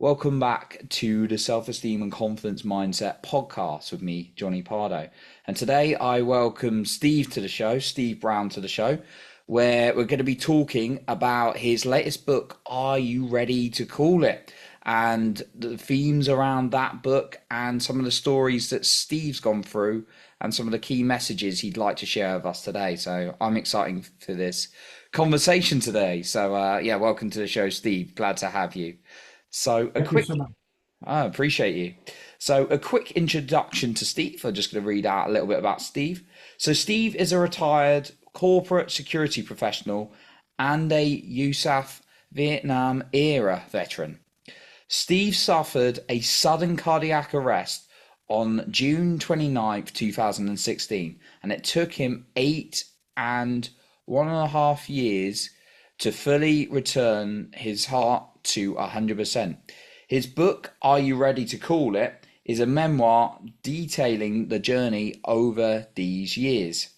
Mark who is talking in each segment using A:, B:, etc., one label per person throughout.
A: Welcome back to the Self-Esteem and Confidence Mindset podcast with me, Johnny Pardo. And today I welcome Steve to the show, Steve Brown to the show, where we're going to be talking about his latest book, Are You Ready to Call It? And the themes around that book and some of the stories that Steve's gone through and some of the key messages he'd like to share with us today. So I'm excited for this conversation today. So yeah, welcome to the show, Steve. Glad to have you. So a
B: Thank you
A: quick,
B: so much.
A: I appreciate you. So a quick introduction to Steve. I'm just going to read out a little bit about Steve. So Steve is a retired corporate security professional and a USAF Vietnam era veteran. Steve suffered a sudden cardiac arrest on June 29th, 2016, and it took him 8 and 1.5 years to fully return his heart to 100%. His book, Are You Ready to Call It?, is a memoir detailing the journey over these years.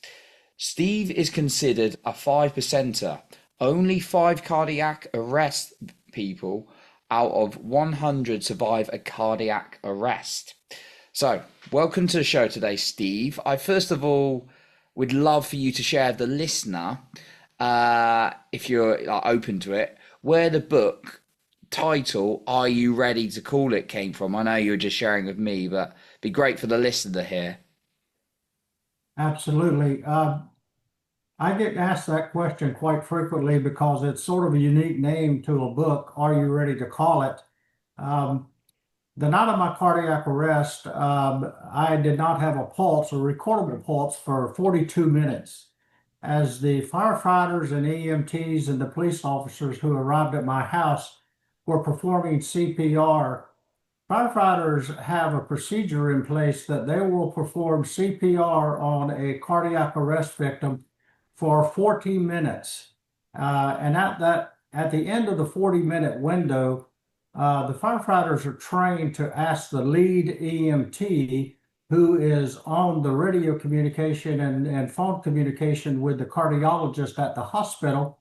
A: Steve is considered a 5%er. Only 5 cardiac arrest people out of 100 survive a cardiac arrest. So, welcome to the show today, Steve. I first of all would love for you to share with the listener, if you're open to it, where the book title "Are You Ready to Call It" came from. I know you're just sharing with me, but it'd be great for the listener here.
B: Absolutely. I get asked that question quite frequently because it's sort of a unique name to a book. Are you ready to call it? Um, the night of my cardiac arrest, I did not have a pulse, a recordable pulse, for 42 minutes. As the firefighters and EMTs and the police officers who arrived at my house were performing CPR, firefighters have a procedure in place that they will perform CPR on a cardiac arrest victim for 40 minutes. And at the end of the 40-minute window, the firefighters are trained to ask the lead EMT, who is on the radio communication and phone communication with the cardiologist at the hospital.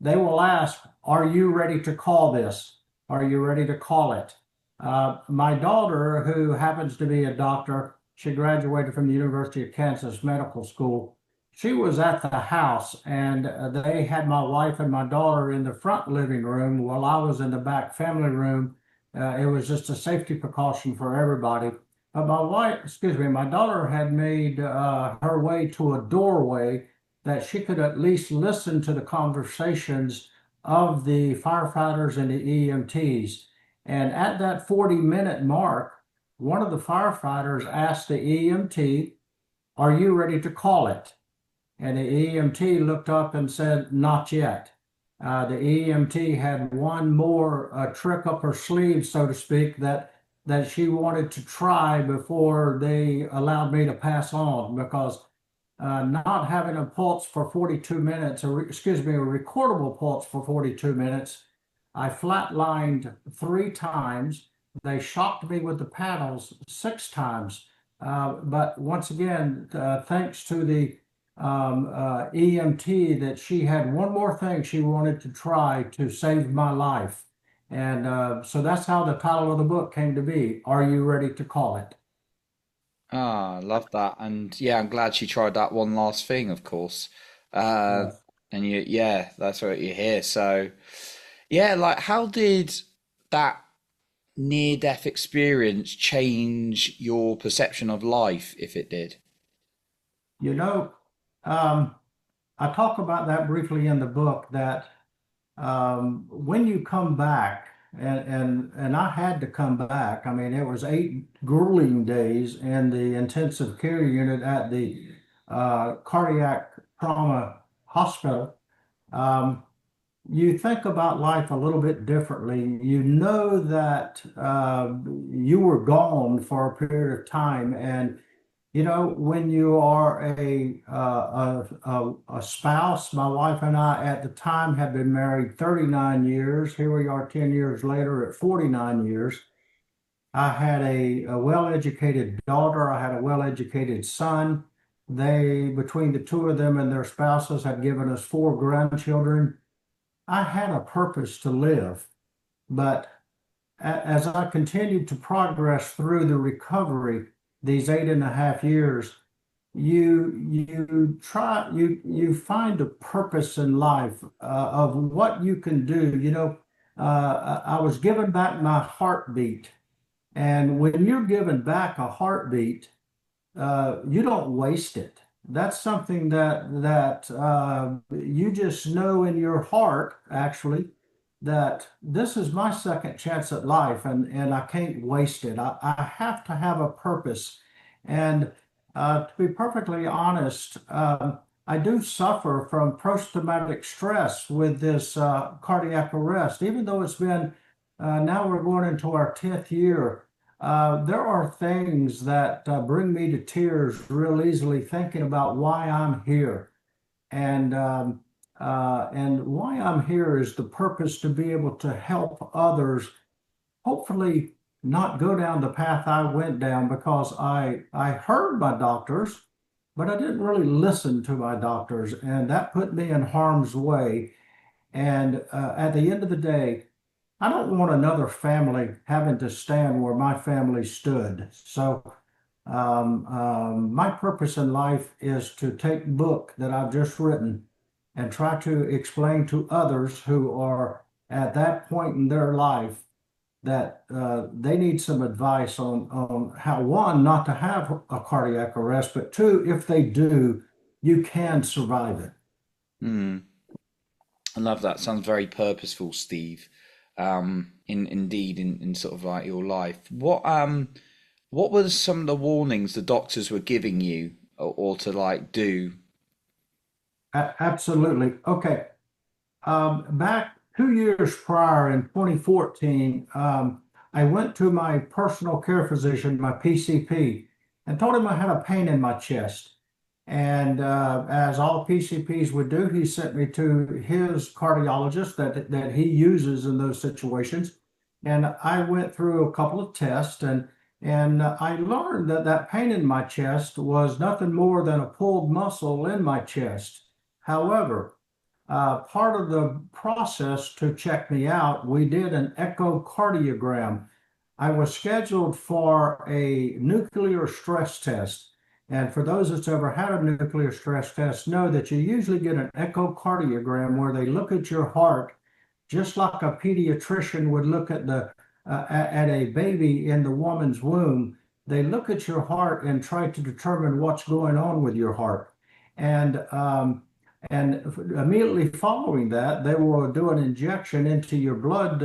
B: They will ask, are you ready to call this? Are you ready to call it? My daughter, who happens to be a doctor, she graduated from the University of Kansas Medical School. She was at the house, and they had my wife and my daughter in the front living room while I was in the back family room. It was just a safety precaution for everybody. But my daughter had made her way to a doorway that she could at least listen to the conversations of the firefighters and the EMTs. And at that 40-minute mark, one of the firefighters asked the EMT, are you ready to call it? And the EMT looked up and said, not yet. The EMT had one more trick up her sleeve, so to speak, that she wanted to try before they allowed me to pass on, because not having a pulse for 42 minutes, or excuse me, a recordable pulse for 42 minutes, I flatlined 3 times. They shocked me with the paddles 6 times. But once again, thanks to the EMT, that she had one more thing she wanted to try to save my life. And so that's how the title of the book came to be. Are you ready to call it?
A: Ah, love that. And yeah, I'm glad she tried that one last thing, of course. Uh,
B: Yes.
A: and yeah, that's what you hear. So yeah, like how did that near-death experience change your perception of life, if it did?
B: You know, um, I talk about that briefly in the book, that when you come back, and I had to come back. I mean, it was 8 grueling days in the intensive care unit at the cardiac trauma hospital. Um, you think about life a little bit differently. You know that you were gone for a period of time, and when you are a spouse. My wife and I at the time had been married 39 years. Here we are 10 years later at 49 years. I had a well-educated daughter. I had a well-educated son. Between the two of them and their spouses, had given us 4 grandchildren. I had a purpose to live, but as I continued to progress through the recovery, these 8.5 years, you find a purpose in life of what you can do. I was given back my heartbeat, and when you're given back a heartbeat, you don't waste it. That's something that you just know in your heart, actually, that this is my second chance at life, and I can't waste it. I have to have a purpose. And to be perfectly honest, I do suffer from post-traumatic stress with this cardiac arrest, even though it's been now we're going into our 10th year. There are things that bring me to tears real easily thinking about why I'm here. And why I'm here is the purpose to be able to help others, hopefully not go down the path I went down, because I heard my doctors, but I didn't really listen to my doctors, and that put me in harm's way. And at the end of the day, I don't want another family having to stand where my family stood. So my purpose in life is to take the book that I've just written and try to explain to others who are at that point in their life that they need some advice on how, one, not to have a cardiac arrest, but two, if they do, you can survive it.
A: Mm, I love that. Sounds very purposeful, Steve. In sort of like your life. What were some of the warnings the doctors were giving you or to like do?
B: Absolutely. Okay. Back 2 years prior in 2014, I went to my personal care physician, my PCP, and told him I had a pain in my chest. And as all PCPs would do, he sent me to his cardiologist that he uses in those situations. And I went through a couple of tests, and I learned that that pain in my chest was nothing more than a pulled muscle in my chest. However, part of the process to check me out, we did an echocardiogram. I was scheduled for a nuclear stress test. And for those that's ever had a nuclear stress test, know that you usually get an echocardiogram where they look at your heart just like a pediatrician would look at at a baby in the woman's womb. They look at your heart and try to determine what's going on with your heart. And and immediately following that, they will do an injection into your blood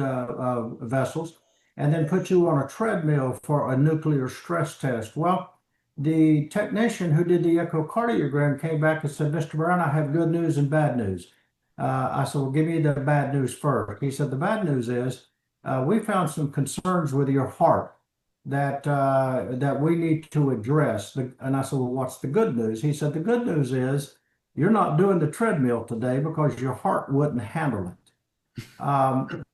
B: vessels and then put you on a treadmill for a nuclear stress test. Well, the technician who did the echocardiogram came back and said, "Mr. Brown, I have good news and bad news." I said, "Well, give me the bad news first." He said, "The bad news is we found some concerns with your heart that we need to address." And I said, "Well, what's the good news?" He said, "The good news is you're not doing the treadmill today because your heart wouldn't handle it."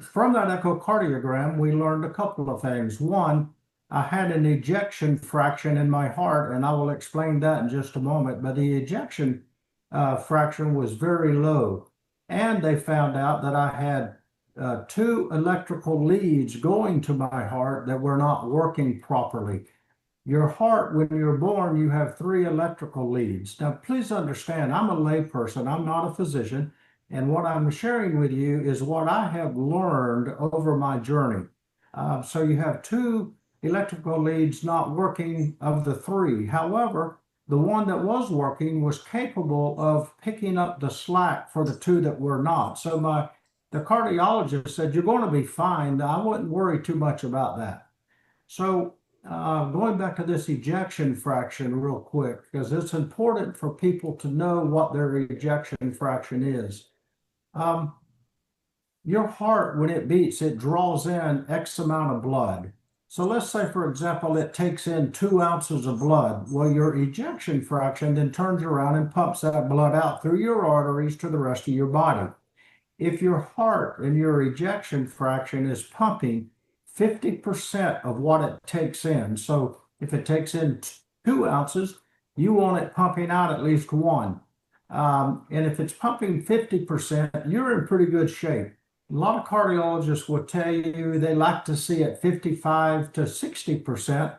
B: From that echocardiogram, we learned a couple of things. One, I had an ejection fraction in my heart, and I will explain that in just a moment, but the ejection fraction was very low. And they found out that I had two electrical leads going to my heart that were not working properly. Your heart, when you're born, you have three electrical leads. Now, please understand, I'm a layperson, I'm not a physician, and what I'm sharing with you is what I have learned over my journey. So you have two electrical leads not working of the three. However, the one that was working was capable of picking up the slack for the two that were not. So the cardiologist said, "You're going to be fine. I wouldn't worry too much about that." So going back to this ejection fraction real quick, because it's important for people to know what their ejection fraction is. Um, your heart, when it beats, it draws in X amount of blood. So let's say, for example, it takes in 2 ounces of blood. Well, your ejection fraction then turns around and pumps that blood out through your arteries to the rest of your body. If your heart and your ejection fraction is pumping 50% of what it takes in, so if it takes in 2 ounces, you want it pumping out at least 1. And if it's pumping 50%, you're in pretty good shape. A lot of cardiologists will tell you they like to see it 55 to 60%,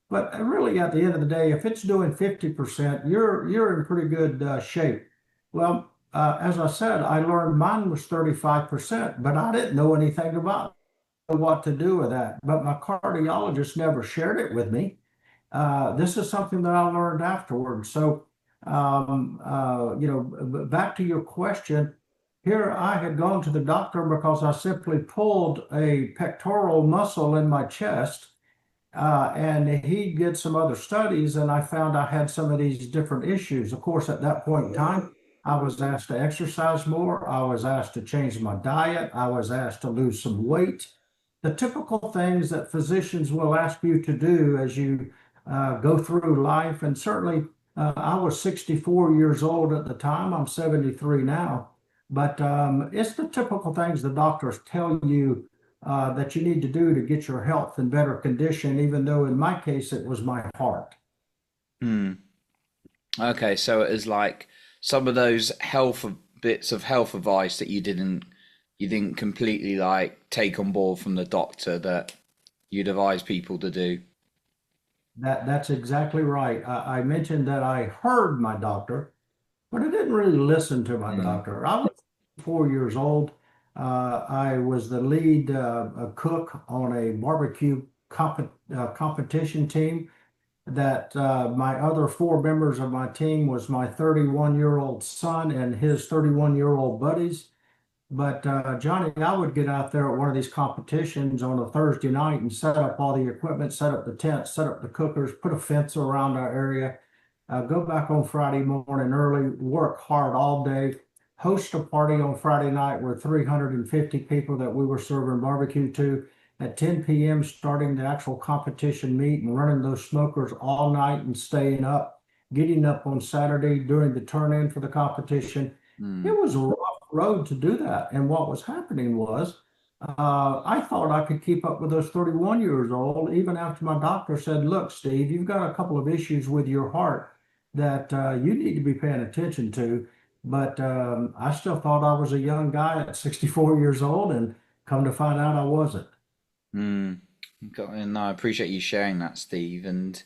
B: but really at the end of the day, if it's doing 50%, you're in pretty good shape. Well, as I said, I learned mine was 35%, but I didn't know anything about what to do with that. But my cardiologist never shared it with me. This is something that I learned afterwards. So, back to your question, here I had gone to the doctor because I simply pulled a pectoral muscle in my chest, and he did some other studies, and I found I had some of these different issues. Of course, at that point in time, I was asked to exercise more. I was asked to change my diet. I was asked to lose some weight. The typical things that physicians will ask you to do as you go through life. And certainly, I was 64 years old at the time. I'm 73 now. But it's the typical things the doctors tell you that you need to do to get your health in better condition, even though in my case it was my heart.
A: Hmm. Okay, so it is like some of those health bits of health advice that you didn't completely like take on board from the doctor that you'd advise people to do.
B: That's exactly right. I mentioned that I heard my doctor, but I didn't really listen to my
A: Hmm.
B: doctor. I was 4 years old. I was the lead cook on a barbecue competition team that my other four members of my team was my 31-year-old son and his 31-year-old buddies. But Johnny, I would get out there at one of these competitions on a Thursday night and set up all the equipment, set up the tents, set up the cookers, put a fence around our area, go back on Friday morning early, work hard all day, host a party on Friday night with 350 people that we were serving barbecue to at 10 p.m., starting the actual competition meet and running those smokers all night and staying up, getting up on Saturday during the turn in for the competition. It
A: Hmm.
B: was a rough road to do that. And what was happening was, I thought I could keep up with those 31 years old, even after my doctor said, "Look, Steve, you've got a couple of issues with your heart that you need to be paying attention to." But I still thought I was a young guy at 64 years old, and come to find out I wasn't.
A: Hmm. And I appreciate you sharing that, Steve. And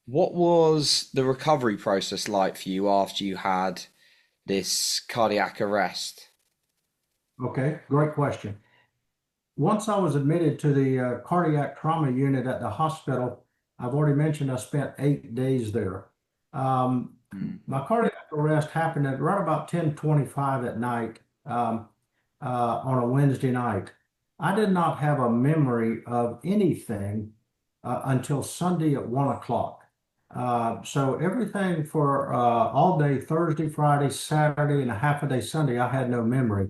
A: what was the recovery process like for you after you had this cardiac arrest?
B: Okay, great question. Once I was admitted to the cardiac trauma unit at the hospital, I've already mentioned I spent 8 days there. Um,
A: Hmm.
B: my cardiac arrest happened at right about 10:25 at night on a Wednesday night. I did not have a memory of anything until Sunday at 1 o'clock. So everything for all day Thursday, Friday, Saturday, and a half a day Sunday, I had no memory,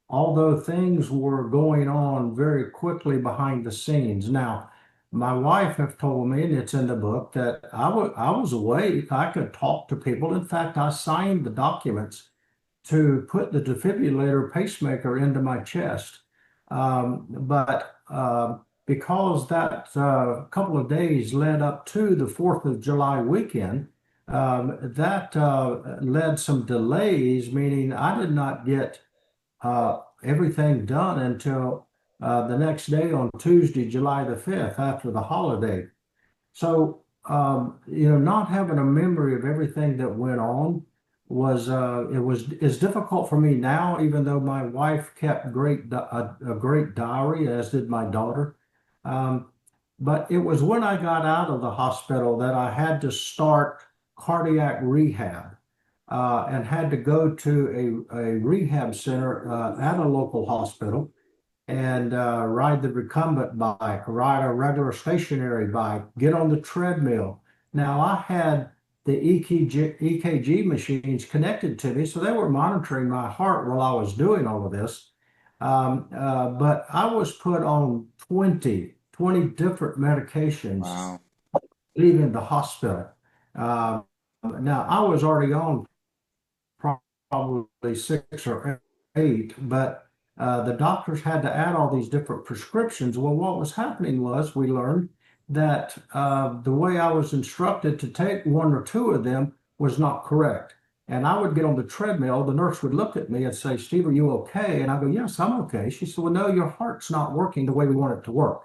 B: although things were going on very quickly behind the scenes. Now, my wife have told me, and it's in the book, that I was awake. I could talk to people. In fact, I signed the documents to put the defibrillator pacemaker into my chest. But because that couple of days led up to the 4th of July weekend, that led some delays, meaning I did not get everything done until the next day on Tuesday, July the 5th, after the holiday. So, not having a memory of everything that went on is difficult for me now, even though my wife kept a great diary, as did my daughter. Um, but it was when I got out of the hospital that I had to start cardiac rehab and had to go to a rehab center at a local hospital and ride the recumbent bike, ride a regular stationary bike, get on the treadmill. Now, I had the EKG machines connected to me, so they were monitoring my heart while I was doing all of this. But I was put on 20 different medications
A: Wow.
B: leaving the hospital. Uh, Now, I was already on probably six or eight, but the doctors had to add all these different prescriptions. Well, what was happening was we learned that the way I was instructed to take one or two of them was not correct. And I would get on the treadmill. The nurse would look at me and say, Steve, are you okay? And I go, yes, I'm okay. She said, well, no, your heart's not working the way we want it to work.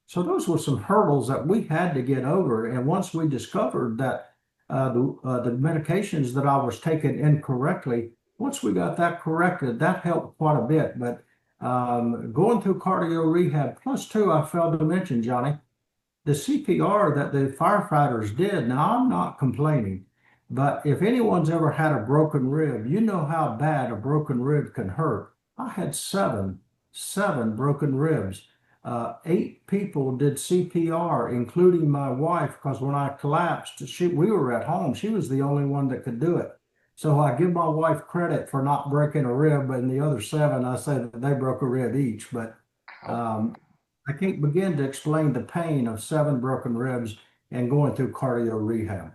B: So those were some hurdles that we had to get over. And once we discovered that the medications that I was taking incorrectly, once we got that corrected, that helped quite a bit. But going through cardio rehab, plus two, I failed to mention, Johnny, the CPR that the firefighters did. Now, I'm not complaining, but if anyone's ever had a broken rib, you know how bad a broken rib can hurt. I had seven broken ribs. Eight people did CPR, including my wife, because when I collapsed, we were at home. She was the only one that could do it. So I give my wife credit for not breaking a rib, and the other seven, I say that they broke a rib each. But
A: Ow.
B: um, I can't begin to explain the pain of seven broken ribs and going through cardio rehab.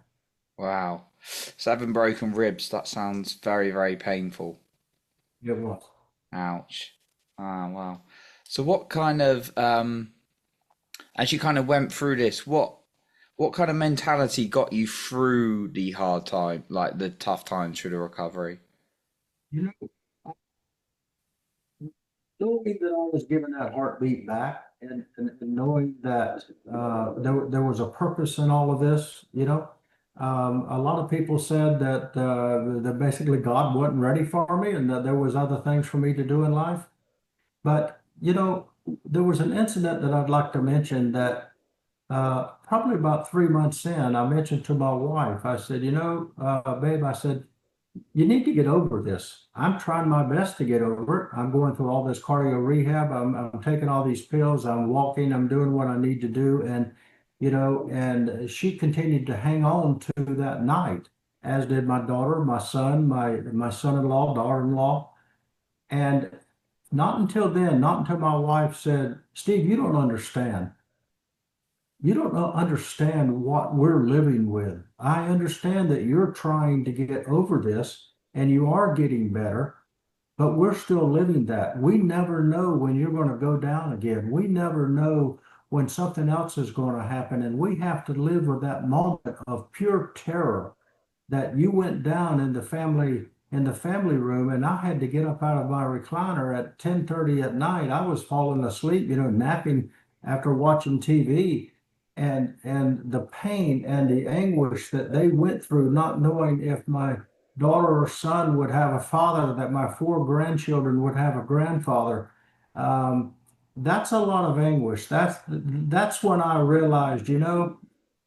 A: Wow. 7 broken ribs. That sounds very, very painful.
B: It was.
A: Ouch. Ah, wow. So what kind of as you kind of went through this, what kind of mentality got you through the hard time, like the tough times through the recovery?
B: You know, knowing that I was given that heartbeat back and knowing that there was a purpose in all of this, a lot of people said that basically God wasn't ready for me and that there was other things for me to do in life. But, there was an incident that I'd like to mention that probably about 3 months in, I mentioned to my wife, I said, babe, I said, you need to get over this. I'm trying my best to get over it. I'm going through all this cardio rehab. I'm taking all these pills. I'm walking. I'm doing what I need to do. And she continued to hang on to that night, as did my daughter, my son, my son-in-law, daughter-in-law. And not until then, not until my wife said, Steve, you don't understand. You don't understand what we're living with. I understand that you're trying to get over this and you are getting better, but we're still living that. We never know when you're going to go down again. We never know when something else is going to happen. And we have to live with that moment of pure terror that you went down in the family room, and I had to get up out of my recliner at 10:30 at night. I was falling asleep, napping after watching TV, and the pain and the anguish that they went through, not knowing if my daughter or son would have a father, that my four grandchildren would have a grandfather. Um, that's a lot of anguish. That's when I realized,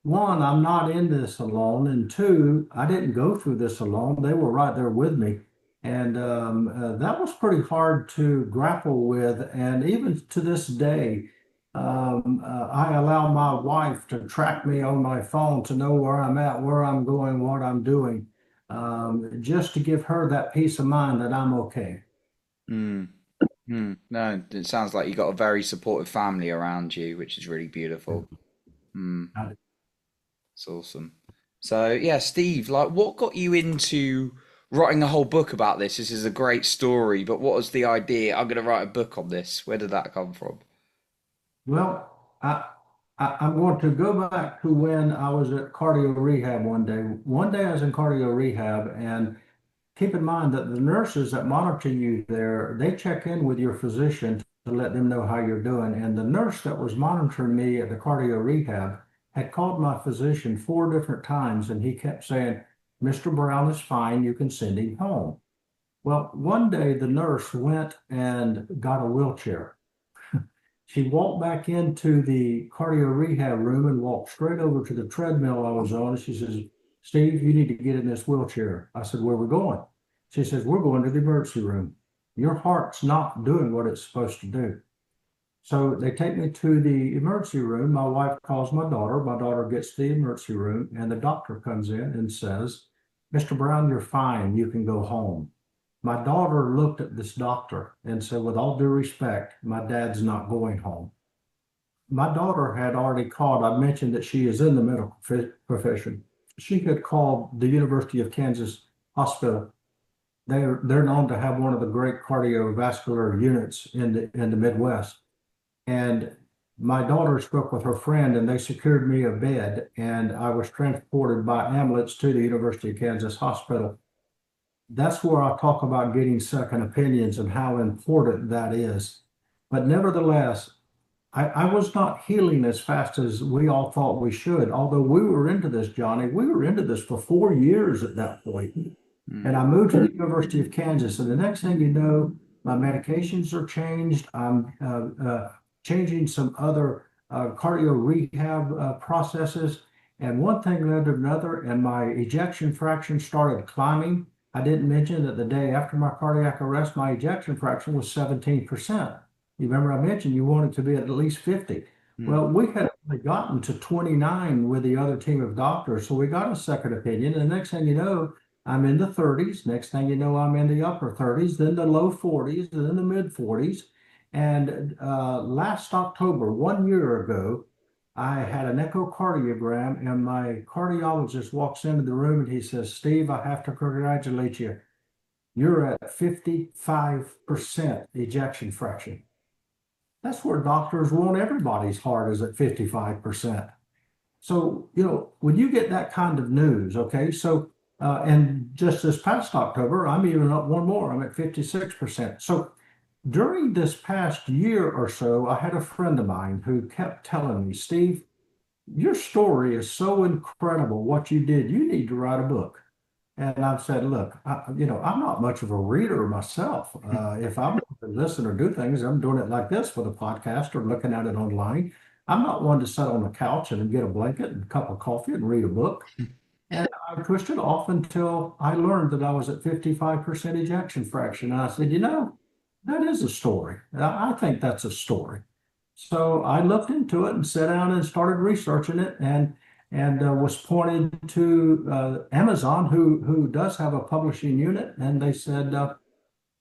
B: one, I'm not in this alone, and two, I didn't go through this alone. They were right there with me, and that was pretty hard to grapple with. And even to this day, I allow my wife to track me on my phone to know where I'm at, where I'm going, what I'm doing, just to give her that peace of mind that I'm okay.
A: Mm, No, it sounds like you got a very supportive family around you, which is really beautiful. Mm, it's awesome. So yeah, Steve, like what got you into writing a whole book about this? This is a great story, but what was the idea? I'm going to write a book on this. Where did that come from?
B: Well, I'm going to go back to when I was at cardio rehab one day. One day I was in cardio rehab, and keep in mind that the nurses that monitor you there, they check in with your physician to let them know how you're doing. And the nurse that was monitoring me at the cardio rehab had called my physician 4 different times, and he kept saying, Mr. Brown is fine, you can send him home. Well, one day the nurse went and got a wheelchair. She walked back into the cardio rehab room and walked straight over to the treadmill I was on. She says, Steve, you need to get in this wheelchair. I said, where are we going? She says, we're going to the emergency room. Your heart's not doing what it's supposed to do. So they take me to the emergency room. My wife calls my daughter. My daughter gets to the emergency room, and the doctor comes in and says, Mr. Brown, you're fine. You can go home. My daughter looked at this doctor and said, with all due respect, my dad's not going home. My daughter had already called. I mentioned that she is in the medical profession. She had called the University of Kansas Hospital. They're known to have one of the great cardiovascular units in the Midwest. And my daughter spoke with her friend, and they secured me a bed, and I was transported by ambulance to the University of Kansas Hospital. that's where I talk about getting second opinions and how important that is. But nevertheless, I was not healing as fast as we all thought we should. Although we were into this, Johnny, we were into this for 4 years at that point. And I moved to the University of Kansas, and the next thing you know, my medications are changed. I'm changing some other cardio rehab processes, and one thing led to another, and my ejection fraction started climbing. I didn't mention that the day after my cardiac arrest, my ejection fraction was 17%. You remember I mentioned you wanted to be at least 50. Well, we had only gotten to 29 with the other team of doctors, so we got a second opinion. And the next thing you know, I'm in the 30s. Next thing you know, I'm in the upper 30s, then the low 40s, then the mid 40s. And last October, 1 year ago, I had an echocardiogram, and my cardiologist walks into the room and he says, Steve, I have to congratulate you. You're at 55% ejection fraction. That's where doctors want everybody's heart is at 55%. So, when you get that kind of news, okay, so, and just this past October, I'm even up one more, I'm at 56%. So during this past year or so, I had a friend of mine who kept telling me, Steve, your story is so incredible, what you did, you need to write a book. And I've said, look, I'm not much of a reader myself. If I'm going to listen or do things, I'm doing it like this with a podcast or looking at it online. I'm not one to sit on the couch and get a blanket and a cup of coffee and read a book. And I pushed it off until I learned that I was at 55% ejection fraction. And I said, that is a story. I think that's a story. So I looked into it and sat down and started researching it, and was pointed to Amazon, who does have a publishing unit, and they said,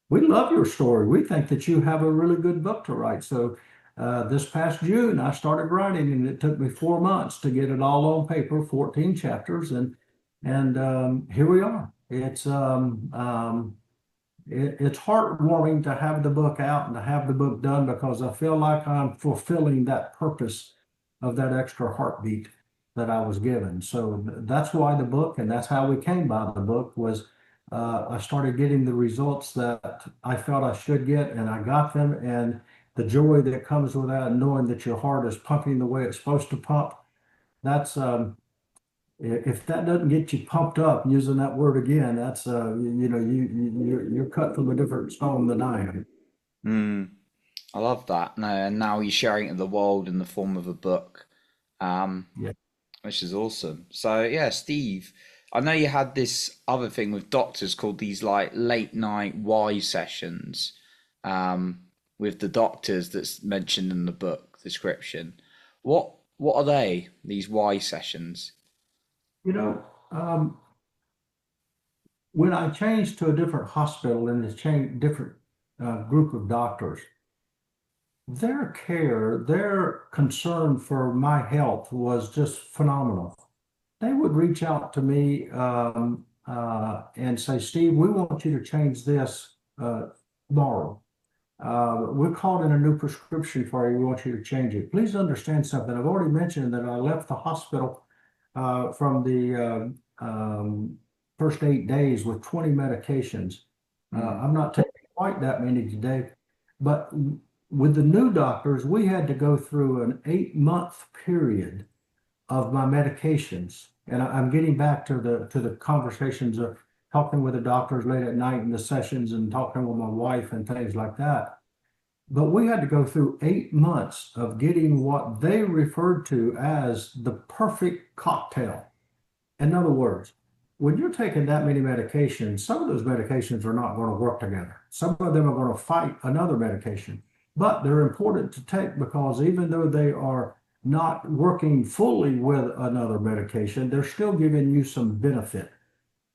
B: "We love your story. We think that you have a really good book to write." So this past June, I started writing, and it took me 4 months to get it all on paper, 14 chapters, and here we are. It's heartwarming to have the book out and to have the book done, because I feel like I'm fulfilling that purpose of that extra heartbeat that I was given. So that's why the book, and that's how we came by the book, was I started getting the results that I felt I should get, and I got them. And the joy that comes with that, knowing that your heart is pumping the way it's supposed to pump, that's if that doesn't get you pumped up, using that word again, that's you're cut from a different stone than I am.
A: I love that. No, and now you're sharing it with the world in the form of a book,
B: Yeah.
A: which is awesome. So yeah, Steve, I know you had this other thing with doctors called these like late night why sessions, with the doctors that's mentioned in the book description. What are they? These why sessions?
B: You know, when I changed to a different hospital and different group of doctors, their care, their concern for my health was just phenomenal. They would reach out to me and say, Steve, we want you to change this tomorrow. We're calling a new prescription for you. We want you to change it. Please understand something. I've already mentioned that I left the hospital from the first 8 days with 20 medications. I'm not taking quite that many today, but with the new doctors, we had to go through an 8-month period of my medications. And I'm getting back to the conversations of talking with the doctors late at night in the sessions and talking with my wife and things like that. But we had to go through 8 months of getting what they referred to as the perfect cocktail. In other words, when you're taking that many medications, some of those medications are not going to work together. Some of them are going to fight another medication, but they're important to take, because even though they are not working fully with another medication, they're still giving you some benefit.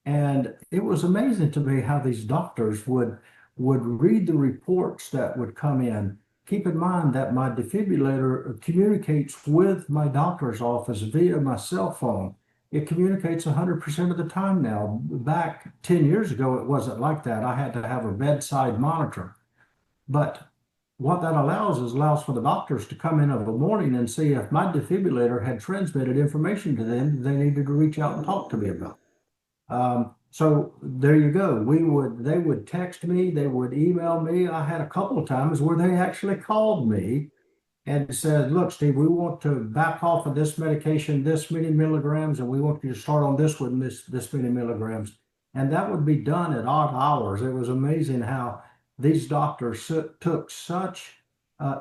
B: And it was amazing to me how these doctors would read the reports that would come in. Keep in mind that my defibrillator communicates with my doctor's office via my cell phone. It communicates 100% of the time now. Back 10 years ago, it wasn't like that. I had to have a bedside monitor. But what that allows for the doctors to come in of a morning and see if my defibrillator had transmitted information to them they needed to reach out and talk to me about. So there you go. They would text me, they would email me. I had a couple of times where they actually called me and said, look, Steve, we want to back off of this medication, this many milligrams, and we want you to start on this one, this many milligrams. And that would be done at odd hours. It was amazing how these doctors took such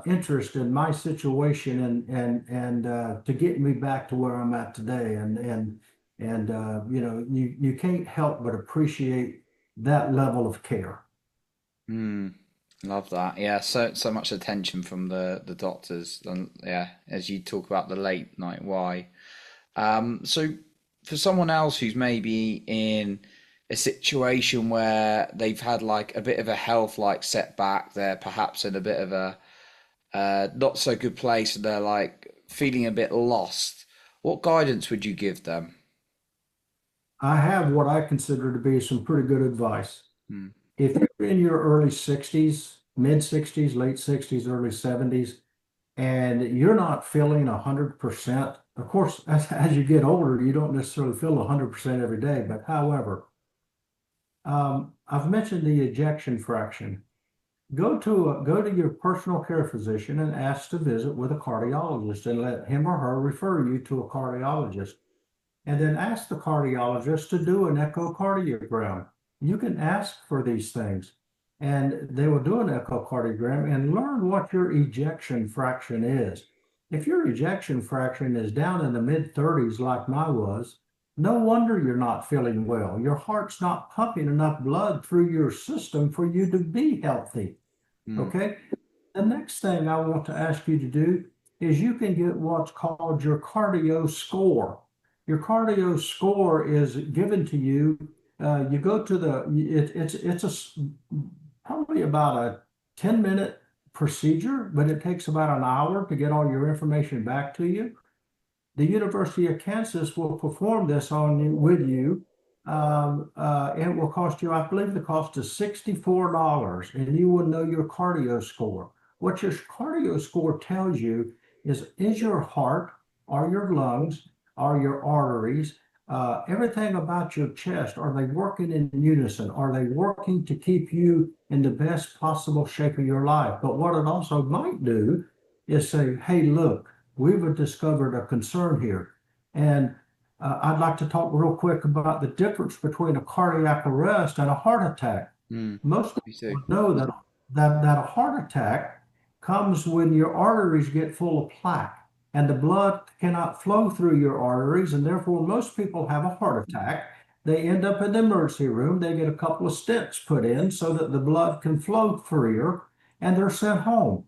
B: interest in my situation and to get me back to where I'm at today. And you can't help but appreciate that level of care.
A: Mm, love that. Yeah, so much attention from the doctors, and yeah, as you talk about the late night why. So for someone else who's maybe in a situation where they've had like a bit of a health like setback, they're perhaps in a bit of a not so good place, and they're like feeling a bit lost. What guidance would you give them?
B: I have what I consider to be some pretty good advice.
A: Hmm.
B: If you're in your early 60s, mid 60s, late 60s, early 70s, and you're not feeling 100%, of course, as you get older, you don't necessarily feel 100% every day. But however, I've mentioned the ejection fraction. Go to your personal care physician and ask to visit with a cardiologist and let him or her refer you to a cardiologist. And then ask the cardiologist to do an echocardiogram. You can ask for these things, and they will do an echocardiogram and learn what your ejection fraction is. If your ejection fraction is down in the mid 30s, like mine was, no wonder you're not feeling well. Your heart's not pumping enough blood through your system for you to be healthy.
A: Hmm.
B: Okay? The next thing I want to ask you to do is you can get what's called your cardio score. Your cardio score is given to you. You go to it's probably about a 10-minute procedure, but it takes about an hour to get all your information back to you. The University of Kansas will perform this on you with you. And it will cost you, I believe the cost is $64, and you will know your cardio score. What your cardio score tells you is your heart, are your lungs, are your arteries, everything about your chest, are they working in unison? Are they working to keep you in the best possible shape of your life? But what it also might do is say, hey, look, we've discovered a concern here. And I'd like to talk real quick about the difference between a cardiac arrest and a heart attack.
A: Hmm.
B: Most
A: Me too.
B: people know that a heart attack comes when your arteries get full of plaque and the blood cannot flow through your arteries, and therefore most people have a heart attack. They end up in the emergency room. They get a couple of stents put in so that the blood can flow freer, and they're sent home.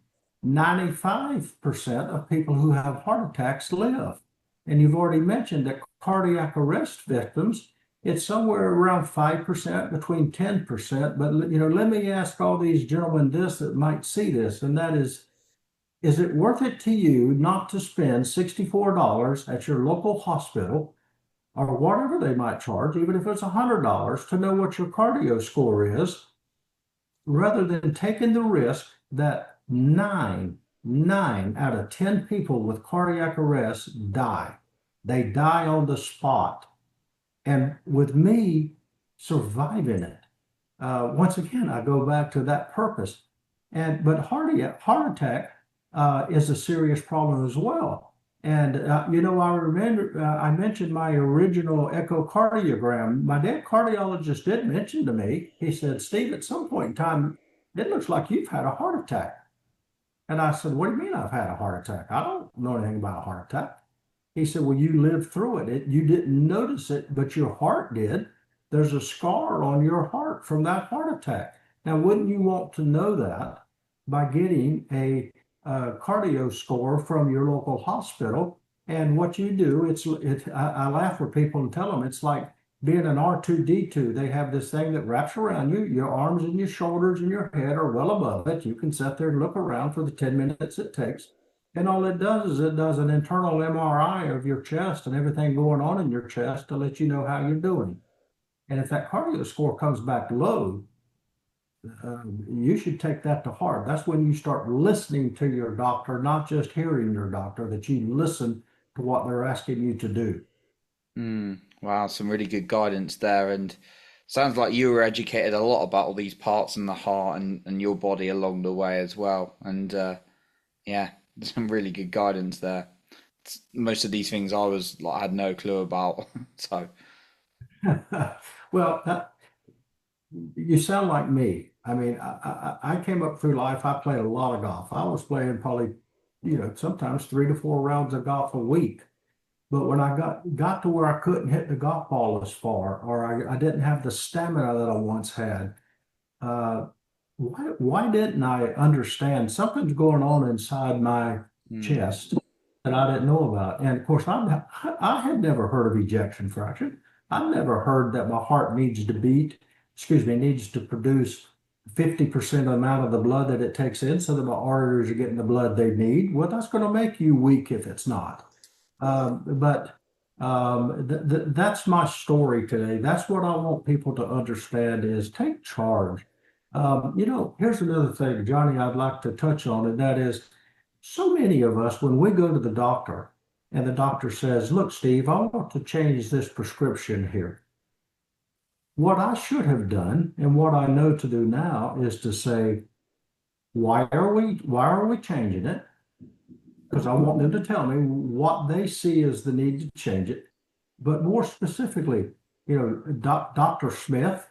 B: 95% of people who have heart attacks live. And you've already mentioned that cardiac arrest victims, it's somewhere around 5%, between 10%. But let me ask all these gentlemen this that might see this, and that is it worth it to you not to spend $64 at your local hospital or whatever they might charge, even if it's $100, to know what your cardio score is, rather than taking the risk that nine out of 10 people with cardiac arrest die? They die on the spot. And with me surviving it, once again, I go back to that purpose. But heart attack is a serious problem as well. And I remember I mentioned my original echocardiogram. My dad cardiologist did mention to me. He said, "Steve, at some point in time, it looks like you've had a heart attack." And I said, "What do you mean I've had a heart attack? I don't know anything about a heart attack." He said, "Well, you lived through it. You didn't notice it, but your heart did. There's a scar on your heart from that heart attack. Now, wouldn't you want to know that by getting a cardio score from your local hospital?" And what you do, I laugh with people and tell them it's like being an R2D2. They have this thing that wraps around you. Your arms and your shoulders and your head are well above it. You can sit there and look around for the 10 minutes it takes. And all it does is it does an internal MRI of your chest and everything going on in your chest to let you know how you're doing. And if that cardio score comes back low, you should take that to heart. That's when you start listening to your doctor, not just hearing your doctor, that you listen to what they're asking you to do.
A: Hmm. Wow, some really good guidance there. And Sounds like you were educated a lot about all these parts in the heart and your body along the way as well. And yeah, some really good guidance there. Most of these things I was like, I had no clue about. So,
B: Well, you sound like me. I mean, I came up through life. I played a lot of golf. I was playing probably, sometimes 3 to 4 rounds of golf a week. But when I got to where I couldn't hit the golf ball as far, or I didn't have the stamina that I once had, uh, why didn't I understand something's going on inside my
A: mm,
B: chest that I didn't know about? And of course, I had never heard of ejection fraction. I never heard that my heart needs to beat, excuse me, needs to produce 50% of the amount of the blood that it takes in so that my arteries are getting the blood they need. Well, that's going to make you weak if it's not. But that's my story today. That's what I want people to understand is take charge. Here's another thing, Johnny, I'd like to touch on, and that is so many of us, when we go to the doctor and the doctor says, look, Steve, I want to change this prescription here. What I should have done and what I know to do now is to say, why are we changing it? Because I want them to tell me what they see as the need to change it. But more specifically, Dr. Smith,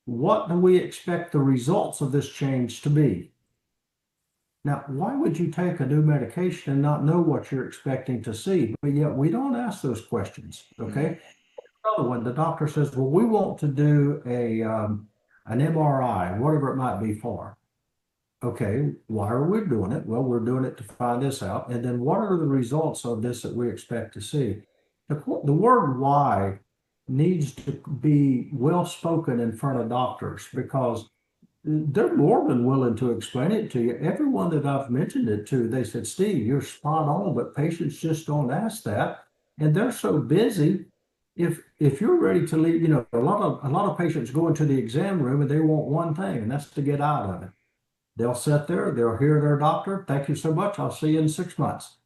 B: what do we expect the results of this change to be? Now, why would you take a new medication and not know what you're expecting to see? But yet we don't ask those questions,
A: mm,
B: okay? Another one, the doctor says, well, we want to do an MRI, whatever it might be for. Okay, why are we doing it? Well, we're doing it to find this out. And then what are the results of this that we expect to see? The word why needs to be well spoken in front of doctors because they're more than willing to explain it to you. Everyone that I've mentioned it to, they said, Steve, you're spot on, but patients just don't ask that. And they're so busy. If you're ready to leave, a lot of patients go into the exam room and they want one thing, and that's to get out of it. They'll sit there, they'll hear their doctor. Thank you so much. I'll see you in 6 months.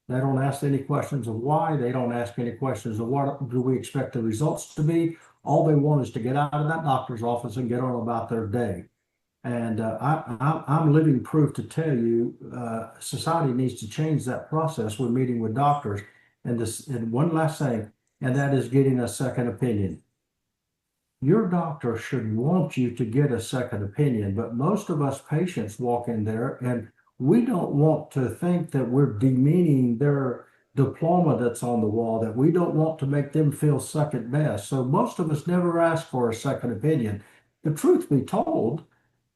B: They don't ask any questions of why. They don't ask any questions of what do we expect the results to be. All they want is to get out of that doctor's office and get on about their day. And I'm living proof to tell you, society needs to change that process when meeting with doctors. And one last thing, and that is getting a second opinion. Your doctor should want you to get a second opinion, but most of us patients walk in there and we don't want to think that we're demeaning their diploma that's on the wall, that we don't want to make them feel second best. So most of us never ask for a second opinion. The truth be told,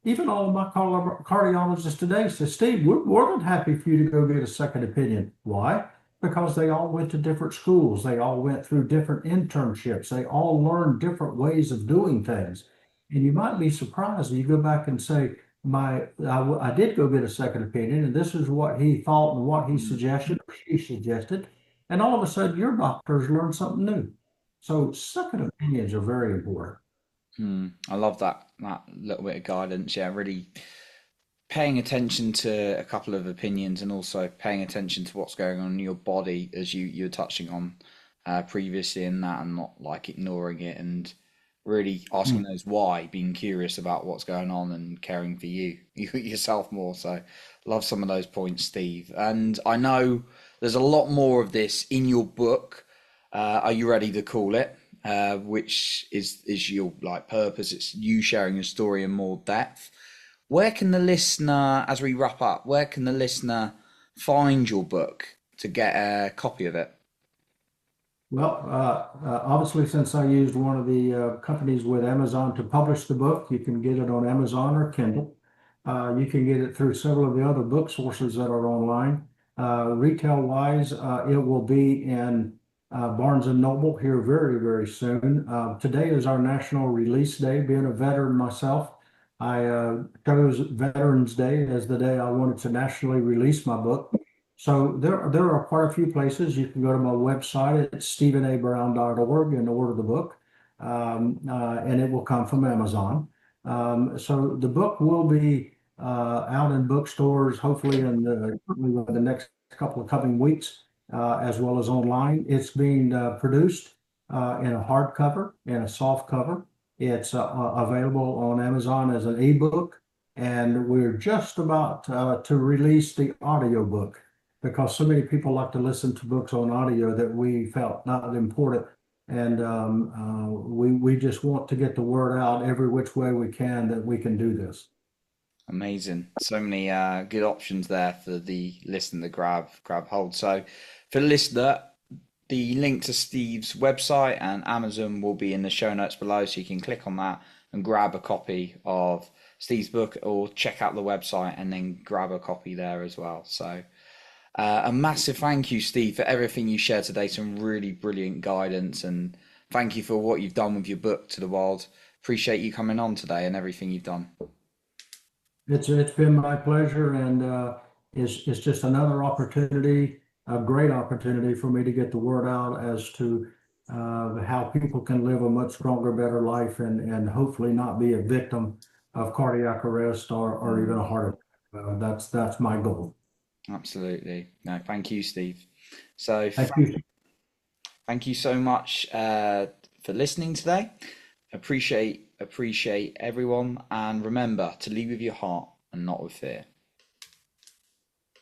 B: even all of my cardiologists today say, Steve, we're more than happy for you to go get a second opinion. Why? Because they all went to different schools. They all went through different internships. They all learned different ways of doing things. And you might be surprised when you go back and say, I did go get a second opinion, and this is what he thought and what he
A: mm,
B: suggested or she suggested. And all of a sudden, your doctors learned something new. So second opinions are very important.
A: I love that little bit of guidance. Yeah, really paying attention to a couple of opinions and also paying attention to what's going on in your body as you were touching on previously in that and not like ignoring it and really asking those why, being curious about what's going on and caring for you yourself more. So love some of those points, Steve. And I know there's a lot more of this in your book. Are you ready to call it? Which is your like purpose. It's you sharing your story in more depth. Where can the listener, as we wrap up, where can the listener find your book to get a copy of it?
B: Well, obviously, since I used one of the companies with Amazon to publish the book, you can get it on Amazon or Kindle. You can get it through several of the other book sources that are online. Retail wise, it will be in Barnes and Noble here very, very soon. Today is our national release day. Being a veteran myself, I chose Veterans Day as the day I wanted to nationally release my book. So there are quite a few places. You can go to my website at stephenabrown.org and order the book, and it will come from Amazon. So the book will be out in bookstores, hopefully within the next couple of coming weeks, as well as online. It's being produced in a hardcover and a soft cover. It's available on Amazon as an ebook, and we're just about to release the audiobook because so many people like to listen to books on audio that we felt not important. And we just want to get the word out every which way we can that we can do this.
A: Amazing. So many good options there for the listener to grab hold. So for the listener, the link to Steve's website and Amazon will be in the show notes below, so you can click on that and grab a copy of Steve's book, or check out the website and then grab a copy there as well. So a massive thank you, Steve, for everything you shared today. Some really brilliant guidance, and thank you for what you've done with your book to the world. Appreciate you coming on today and everything you've done.
B: It's been my pleasure, and it's just another opportunity, a great opportunity for me to get the word out as to how people can live a much stronger, better life, and hopefully not be a victim of cardiac arrest or even a heart attack. That's my goal.
A: Absolutely. No, thank you, Steve. So
B: Thank you.
A: thank you so much for listening today. Appreciate everyone, and remember to lead with your heart and not with fear.